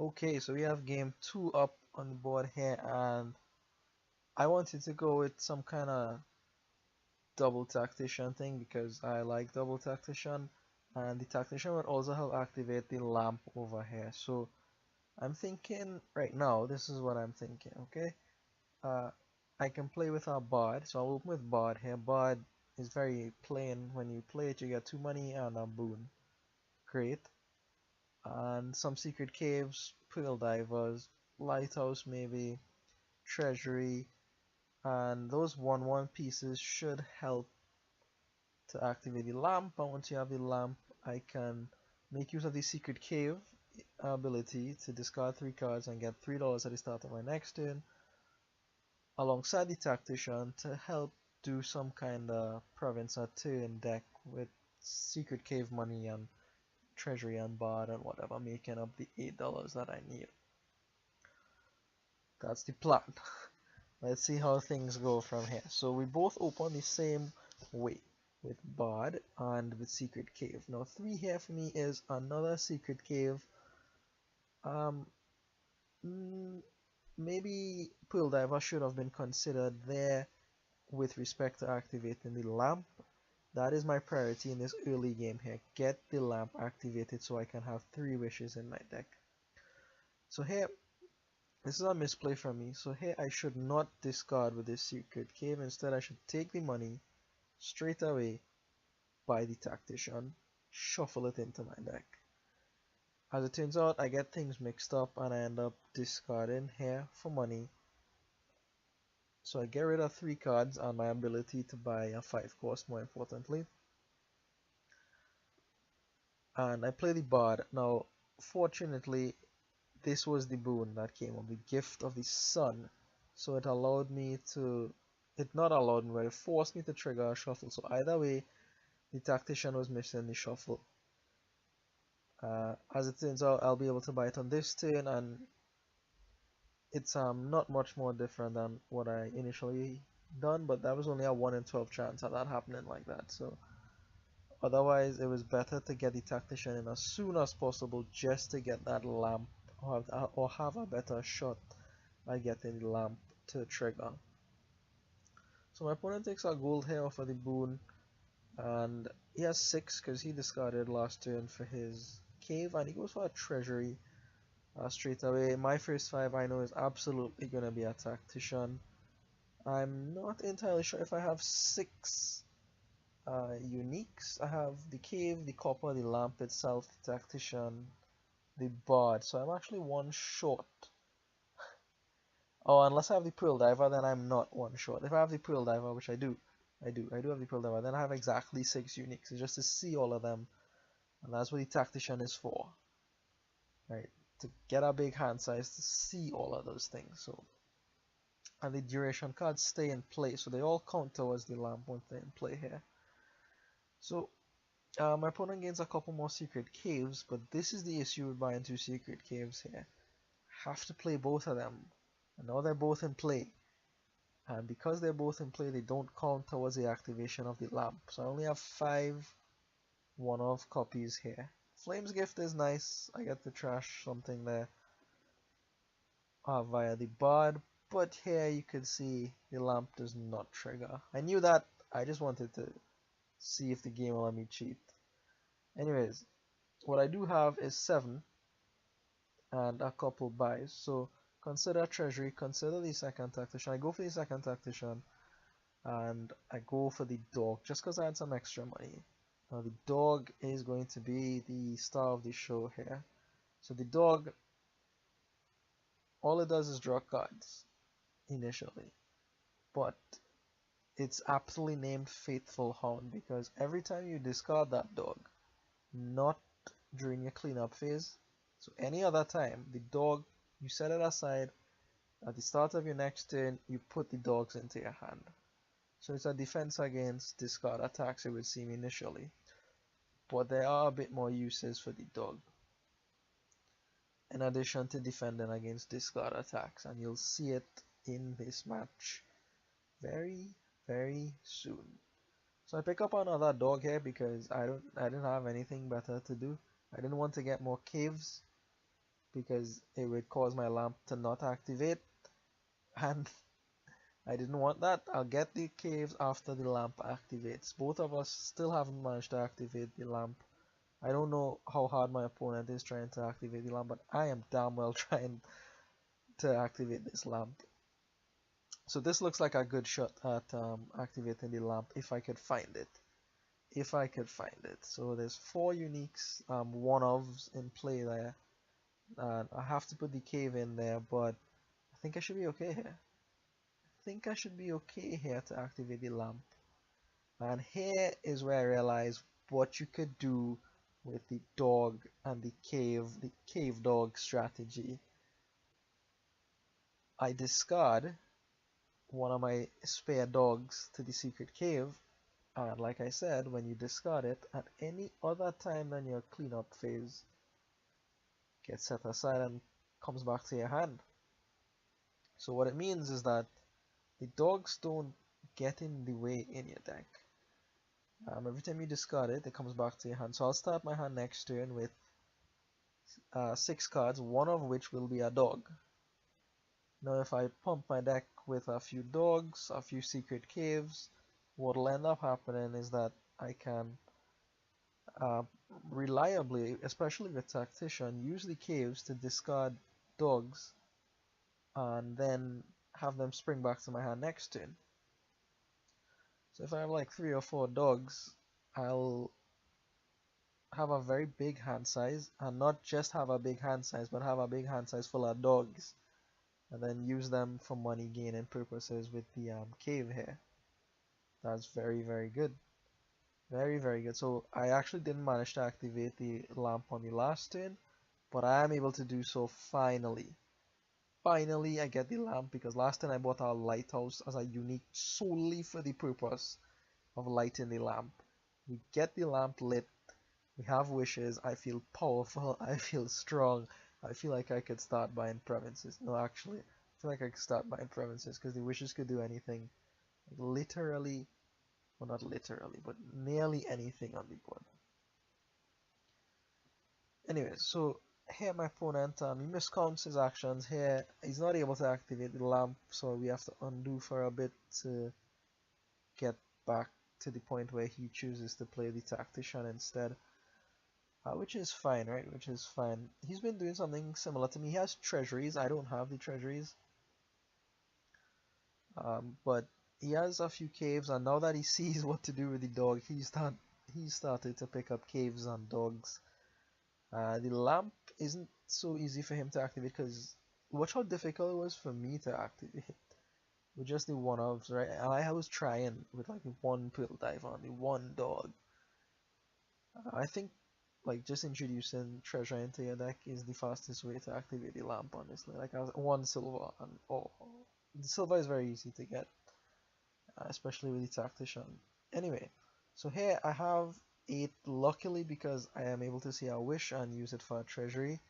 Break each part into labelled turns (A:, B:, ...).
A: Okay, so we have game 2 up on the board here, and I wanted to go with some kind of double tactician thing because I like double tactician, and the tactician would also help activate the lamp over here. So I'm thinking right now, this is what I'm thinking, okay? Uh, I can play with our bard, so I'll open with bard here. Bard is very plain. When you play it, you get 2 money and a boon. Great. And some secret caves, pearl divers, lighthouse maybe, treasury, and those 1/1 pieces should help to activate the lamp. And once you have the lamp, I can make use of the secret cave ability to discard 3 cards and get $3 at the start of my next turn, alongside the tactician to help do some kind of province or turn deck with secret cave money and treasury and bard and whatever, making up the $8 that I need. That's the plan. Let's see how things go from here. So we both open the same way with Bard and with Secret Cave. Now 3 here for me is another Secret Cave. Um, mm, Maybe Pearl Diver should have been considered there with respect to activating the lamp. That is my priority in this early game here. Get the lamp activated so I can have 3 wishes in my deck. So here, this is a misplay from me. So here I should not discard with this Secret Cave. Instead I should take the money straight away, buy the Tactician, shuffle it into my deck. As it turns out, I get things mixed up and I end up discarding here for money. So I get rid of 3 cards and my ability to buy a 5 cost, more importantly. And I play the Bard. Now, fortunately, this was the boon that came of the gift of the sun. So it allowed me to, it not allowed me, but it forced me to trigger a shuffle. So either way, the Tactician was missing the shuffle. As it turns out, I'll be able to buy it on this turn, and it's not much more different than what I initially done, but that was only a 1 in 12 chance of that happening like that. So otherwise, it was better to get the Tactician in as soon as possible just to get that lamp, or have a better shot by getting the lamp to trigger. So my opponent takes a gold here for the boon, and he has 6 because he discarded last turn for his cave, and he goes for a treasury straight away. My first 5 I know is absolutely going to be a tactician. I'm not entirely sure if I have 6 uniques. I have the cave, the copper, the lamp itself, the tactician, the bard. So I'm actually 1 short. Oh, unless I have the pearl diver, then I'm not 1 short. If I have the pearl diver, which I do have the pearl diver, then I have exactly 6 uniques. It's just to see all of them, and that's what the tactician is for, right? To get a big hand size to see all of those things. So, and the duration cards stay in play, so they all count towards the lamp once they're in play here. So my opponent gains a couple more secret caves, but this is the issue with buying 2 secret caves here. Have to play both of them, and now they're both in play. And because they're both in play, they don't count towards the activation of the lamp. So I only have 5 one-off copies here. Flame's Gift is nice. I get to trash something there via the bard, but here you could see the lamp does not trigger. I knew that. I just wanted to see if the game will let me cheat. Anyways, what I do have is 7 and a couple buys. So consider treasury, consider the second tactician. I go for the second tactician and I go for the dog just because I had some extra money. Now the dog is going to be the star of the show here. So the dog, all it does is draw cards initially, but it's aptly named Faithful Hound because every time you discard that dog, not during your cleanup phase, so any other time, the dog, you set it aside, at the start of your next turn, you put the dogs into your hand. So it's a defense against discard attacks, it would seem initially, but there are a bit more uses for the dog, in addition to defending against discard attacks, and you'll see it in this match very, very soon. So I pick up another dog here because I didn't have anything better to do. I didn't want to get more caves. because it would cause my lamp to not activate, and I didn't want that. I'll get the caves after the lamp activates. Both of us still haven't managed to activate the lamp. I don't know how hard my opponent is trying to activate the lamp, but I am damn well trying to activate this lamp. So this looks like a good shot at activating the lamp if I could find it. If I could find it. So there's 4 uniques, one-ofs in play there. And I have to put the cave in there, but I think I should be okay here. I think I should be okay here to activate the lamp. And here is where I realize what you could do with the dog and the cave dog strategy. I discard one of my spare dogs to the secret cave, and like I said, when you discard it at any other time than your cleanup phase, gets set aside and comes back to your hand. So what it means is that the dogs don't get in the way in your deck. Every time you discard it, it comes back to your hand. So I'll start my hand next turn with 6 cards, one of which will be a dog. Now if I pump my deck with a few dogs, a few secret caves, what will end up happening is that I can reliably, especially with Tactician, use the caves to discard dogs and then have them spring back to my hand next turn. So if I have like 3 or 4 dogs, I'll have a very big hand size, and not just have a big hand size, but have a big hand size full of dogs, and then use them for money gaining purposes with the cave here. That's very, very good. Very, very good. So I actually didn't manage to activate the lamp on the last turn, but I am able to do so finally. Finally, I get the lamp because last time I bought our lighthouse as a unique solely for the purpose of lighting the lamp. We get the lamp lit, we have wishes, I feel powerful, I feel strong, I feel like I could start buying provinces. No, actually, I feel like I could start buying provinces because the wishes could do anything. Like literally, well not literally, but nearly anything on the board. Anyway, so here my opponent, he miscounts his actions here. He's not able to activate the lamp, so we have to undo for a bit to get back to the point where he chooses to play the Tactician instead. Which is fine, right? Which is fine. He's been doing something similar to me. He has treasuries. I don't have the treasuries. But he has a few caves, and now that he sees what to do with the dog, he started to pick up caves and dogs. The lamp isn't so easy for him to activate because watch how difficult it was for me to activate with just the one-offs, right? And I was trying with like one Pearl Dive on the one dog. I think like just introducing treasure into your deck is the fastest way to activate the lamp, honestly. Like I was 1 silver and oh, the silver is very easy to get, especially with the Tactician. Anyway, so here I have 8 luckily because I am able to see a wish and use it for a treasury.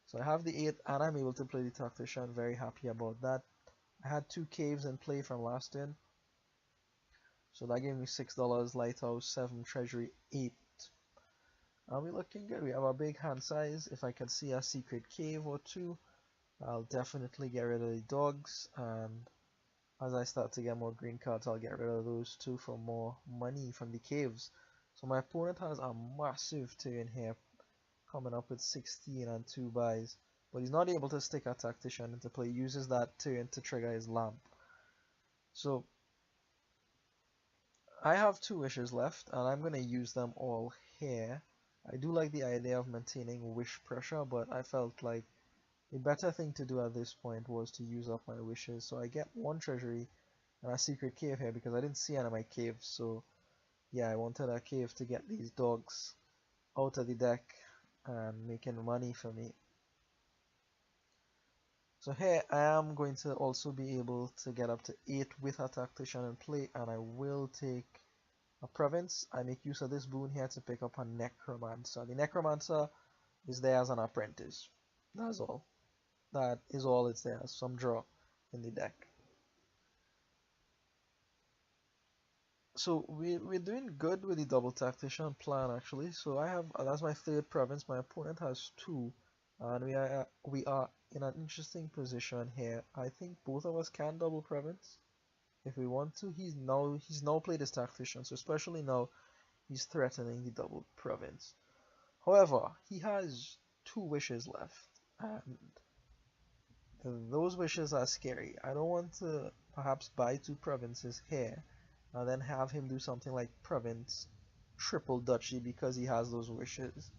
A: So I have the 8 and I'm able to play the Tactician, very happy about that. I had 2 caves in play from last turn. So that gave me $6, lighthouse, 7 treasury, 8. Are we looking good? We have a big hand size. If I can see a secret cave or 2, I'll definitely get rid of the dogs, and as I start to get more green cards, I'll get rid of those 2 for more money from the caves. So my opponent has a massive turn here, coming up with 16 and 2 buys, but he's not able to stick a Tactician into play. He uses that turn to trigger his lamp. So I have 2 wishes left, and I'm going to use them all here. I do like the idea of maintaining wish pressure, but I felt like the better thing to do at this point was to use up my wishes. So I get 1 treasury and a secret cave here because I didn't see any of my caves. So yeah, I wanted a cave to get these dogs out of the deck and making money for me. So here I am going to also be able to get up to 8 with a Tactician in play, and I will take a province. I make use of this boon here to pick up a Necromancer. The Necromancer is there as an apprentice. That's all. That is all it's there, some draw in the deck. So we're doing good with the double Tactician plan actually. So I have, that's my 3rd province. My opponent has 2. and we are in an interesting position here. I think both of us can double province if we want to. He's now played his tactician, so especially now he's threatening the double province. However, he has two wishes left, and those wishes are scary. I don't want to perhaps buy two provinces here and then have him do something like province triple duchy because he has those wishes.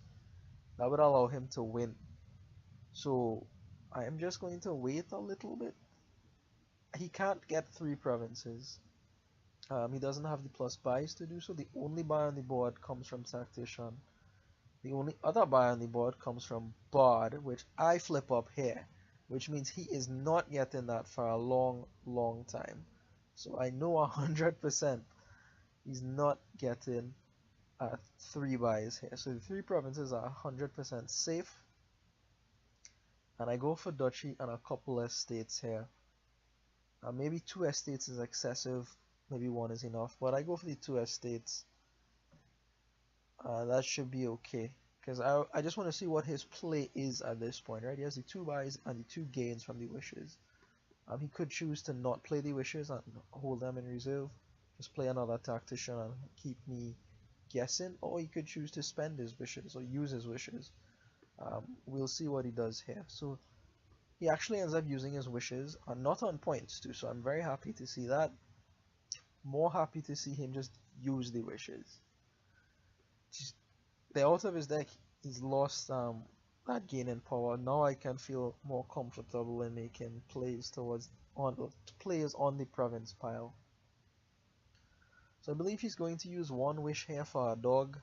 A: That would allow him to win. So I am just going to wait a little bit. He can't get three provinces. He doesn't have the plus buys to do so. The only buy on the board comes from Tactician. The only other buy on the board comes from Bard, which I flip up here, which means he is not getting that for a long, long time. So I know 100% he's not getting three buys here. So the three provinces are 100% safe. And I go for duchy and a couple estates here. Maybe two estates is excessive, maybe one is enough, but I go for the two estates. That should be okay, because I just want to see what his play is at this point, right? He has the two buys and the two gains from the wishes. He could choose to not play the wishes and hold them in reserve, just play another tactician and keep me guessing, or he could choose to spend his wishes or use his wishes. We'll see what he does here. So he actually ends up using his wishes, and not on points too, so I'm very happy to see that. More happy to see him just use the wishes. They're out of his deck. He's lost that gain in power. Now I can feel more comfortable in making plays on the province pile. So I believe he's going to use one wish here for a dog,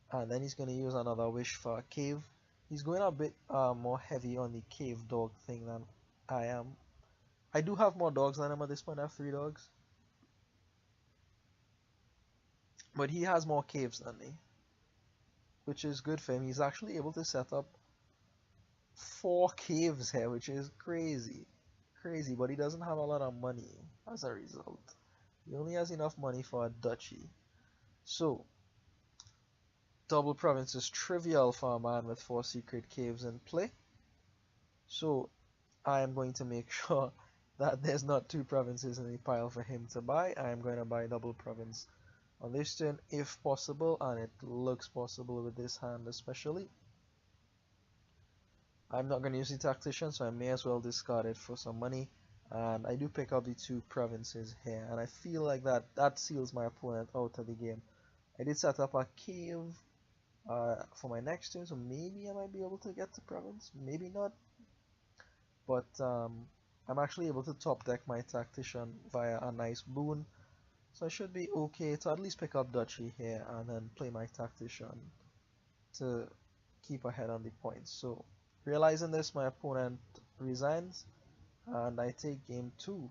A: and then he's going to use another wish for a cave. He's going a bit more heavy on the cave dog thing than I am. I do have more dogs than him at this point. I have 3 dogs, but he has more caves than me, which is good for him. He's actually able to set up 4 caves here, which is crazy. Crazy, but he doesn't have a lot of money as a result. He only has enough money for a duchy. So, double province is trivial for a man with 4 secret caves in play. So, I am going to make sure that there's not 2 provinces in the pile for him to buy. I am going to buy double province on this turn if possible, and it looks possible with this hand especially. I'm not going to use the tactician, so I may as well discard it for some money. And I do pick up the 2 provinces here, and I feel like that seals my opponent out of the game. I did set up a cave for my next turn, so maybe I might be able to get the province, maybe not. But I'm actually able to top deck my tactician via a nice boon, so I should be okay to at least pick up duchy here and then play my tactician to keep ahead on the points. So realizing this, my opponent resigns, and I take game 2.